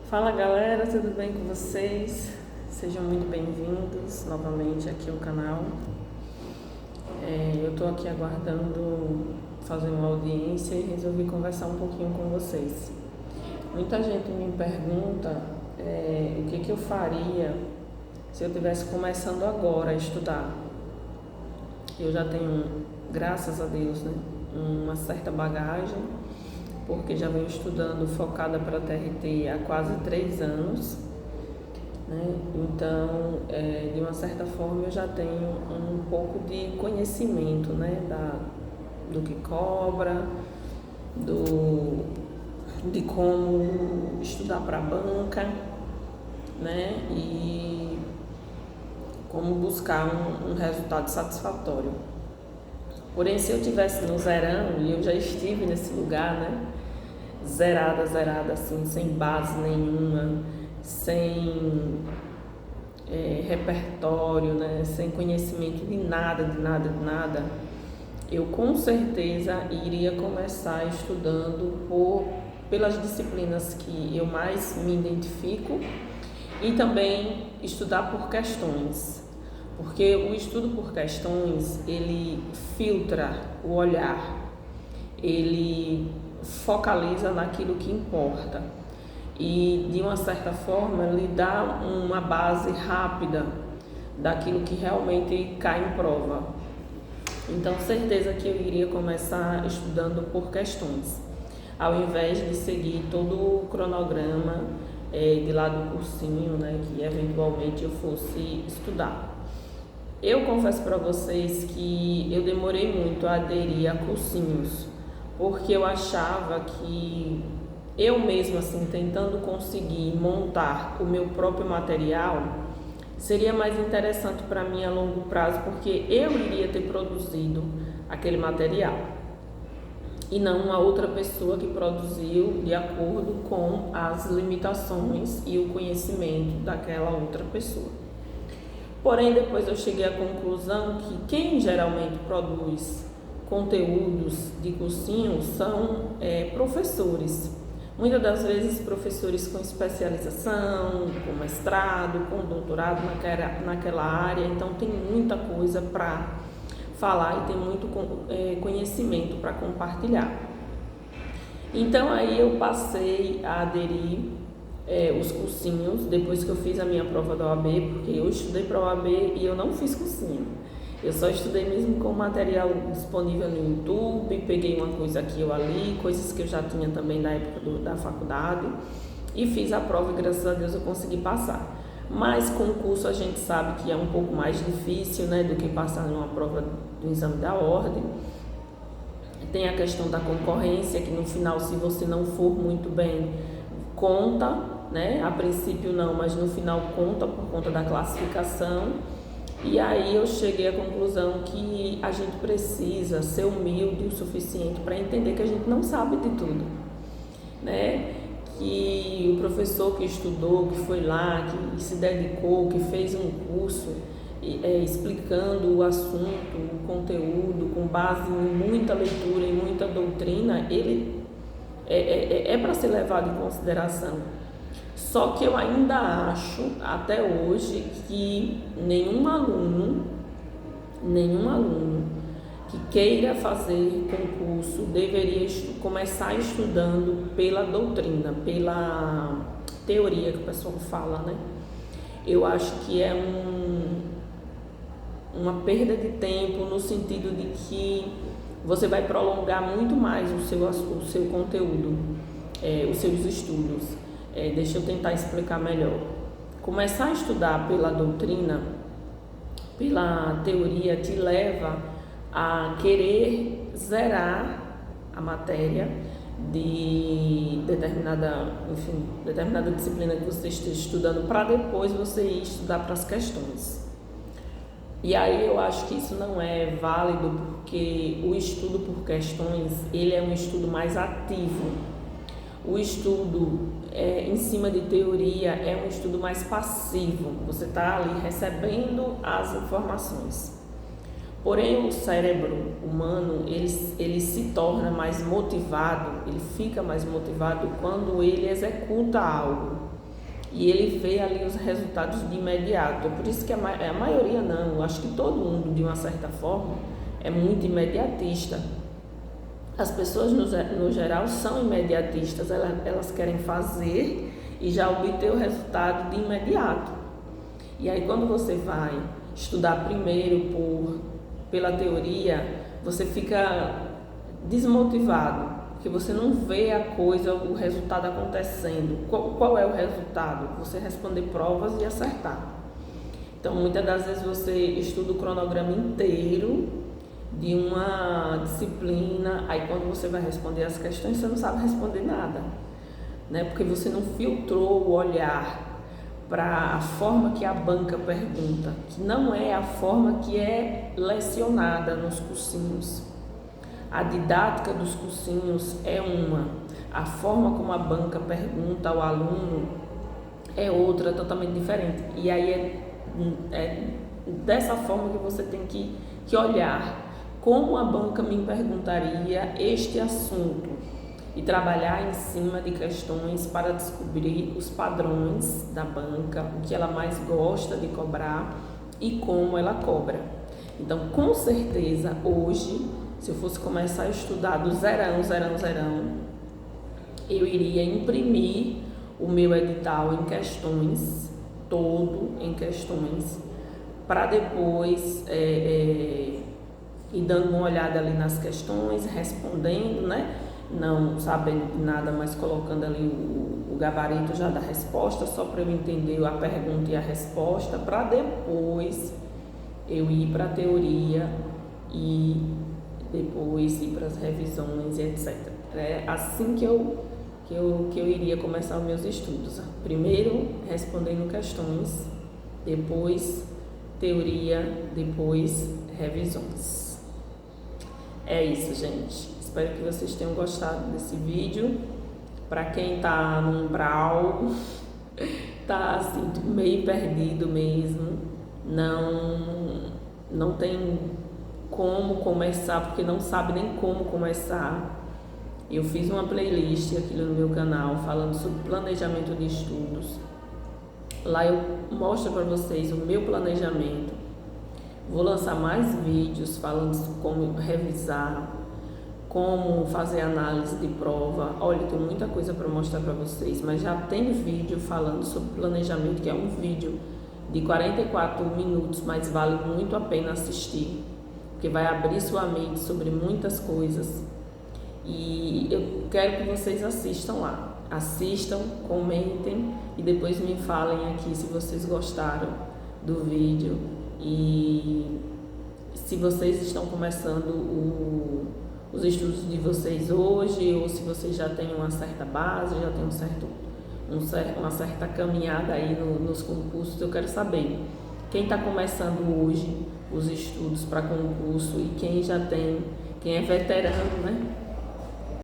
Fala galera, tudo bem com vocês? Sejam muito bem-vindos novamente aqui ao canal. Eu tô aqui aguardando fazer uma audiência e resolvi conversar um pouquinho com vocês. Muita gente me pergunta o que eu faria se eu estivesse começando agora a estudar. Eu já tenho, graças a Deus, né, uma certa bagagem, porque já venho estudando focada para TRT há quase 3 anos, né? Então, de uma certa forma, eu já tenho um pouco de conhecimento, né, do que cobra, de como estudar para a banca, né, e como buscar um resultado satisfatório. Porém, se eu estivesse no zerão, e eu já estive nesse lugar, né, zerada, assim, sem base nenhuma, sem repertório, né, sem conhecimento de nada, eu com certeza iria começar estudando pelas disciplinas que eu mais me identifico e também estudar por questões, porque o estudo por questões, ele filtra o olhar, ele focaliza naquilo que importa e, de uma certa forma, lhe dá uma base rápida daquilo que realmente cai em prova. Então, certeza que eu iria começar estudando por questões, ao invés de seguir todo o cronograma de lá do cursinho, né, que eventualmente eu fosse estudar. Eu confesso para vocês que eu demorei muito a aderir a cursinhos, porque eu achava que eu mesma, assim, tentando conseguir montar o meu próprio material, seria mais interessante para mim a longo prazo, porque eu iria ter produzido aquele material e não uma outra pessoa que produziu de acordo com as limitações e o conhecimento daquela outra pessoa. Porém, depois eu cheguei à conclusão que quem geralmente produz conteúdos de cursinho são professores. Muitas das vezes professores com especialização, com mestrado, com doutorado naquela área, então tem muita coisa para falar e tem muito conhecimento para compartilhar. Então aí eu passei a aderir os cursinhos depois que eu fiz a minha prova da OAB, porque eu estudei para a OAB e eu não fiz cursinho. Eu só estudei mesmo com material disponível no YouTube, peguei uma coisa aqui ou ali, coisas que eu já tinha também da época da faculdade, e fiz a prova e graças a Deus eu consegui passar. Mas concurso a gente sabe que é um pouco mais difícil, né, do que passar numa prova do exame da ordem. Tem a questão da concorrência, que no final, se você não for muito bem, conta, né? A princípio não, mas no final conta por conta da classificação. E aí eu cheguei à conclusão que a gente precisa ser humilde o suficiente para entender que a gente não sabe de tudo, né? Que o professor que estudou, que foi lá, que se dedicou, que fez um curso explicando o assunto, o conteúdo, com base em muita leitura e muita doutrina, ele é para ser levado em consideração. Só que eu ainda acho, até hoje, que nenhum aluno que queira fazer concurso deveria começar estudando pela doutrina, pela teoria que o pessoal fala, né? Eu acho que é uma perda de tempo, no sentido de que você vai prolongar muito mais o seu conteúdo, os seus estudos. Deixa eu tentar explicar melhor. Começar a estudar pela doutrina, pela teoria, te leva a querer zerar a matéria de determinada disciplina que você esteja estudando, para depois você ir estudar para as questões. E aí eu acho que isso não é válido, porque o estudo por questões, ele é um estudo mais ativo. O estudo em cima de teoria é um estudo mais passivo, você está ali recebendo as informações. Porém, o cérebro humano, ele se torna mais motivado, ele fica mais motivado quando ele executa algo. e ele vê ali os resultados de imediato. É por isso que a maioria não, eu acho que todo mundo, de uma certa forma, é muito imediatista. As pessoas, no geral, são imediatistas, elas querem fazer e já obter o resultado de imediato. E aí, quando você vai estudar primeiro pela teoria, você fica desmotivado, porque você não vê a coisa, o resultado acontecendo. Qual é o resultado? Você responder provas e acertar. Então, muitas das vezes você estuda o cronograma inteiro de uma disciplina, aí quando você vai responder as questões, você não sabe responder nada, né? Porque você não filtrou o olhar para a forma que a banca pergunta, que não é a forma que é lecionada nos cursinhos. A didática dos cursinhos é uma, a forma como a banca pergunta ao aluno é outra, totalmente diferente. E aí é dessa forma que você tem que olhar como a banca me perguntaria este assunto e trabalhar em cima de questões para descobrir os padrões da banca, o que ela mais gosta de cobrar e como ela cobra. Então, com certeza, hoje, se eu fosse começar a estudar do zerão, eu iria imprimir o meu edital em questões, todo em questões, para depois ir dando uma olhada ali nas questões, respondendo, né? Não sabendo de nada, mas colocando ali o gabarito já da resposta, só para eu entender a pergunta e a resposta, para depois eu ir para a teoria e depois ir para as revisões e etc. É assim que eu iria começar os meus estudos. Primeiro respondendo questões, depois teoria, depois revisões. É isso, gente. Espero que vocês tenham gostado desse vídeo. Para quem tá no umbral, tá assim, meio perdido mesmo, não tem como começar, porque não sabe nem como começar. Eu fiz uma playlist aqui no meu canal falando sobre planejamento de estudos. Lá eu mostro para vocês o meu planejamento. Vou lançar mais vídeos falando sobre como revisar, como fazer análise de prova. Olha, tem muita coisa para mostrar para vocês, mas já tem vídeo falando sobre planejamento, que é um vídeo de 44 minutos, mas vale muito a pena assistir, porque vai abrir sua mente sobre muitas coisas. E eu quero que vocês assistam lá. Assistam, comentem e depois me falem aqui se vocês gostaram do vídeo e se vocês estão começando os estudos de vocês hoje, ou se vocês já têm uma certa base, já tem uma certa caminhada aí nos concursos. Eu quero saber quem está começando hoje os estudos para concurso e quem é veterano, né?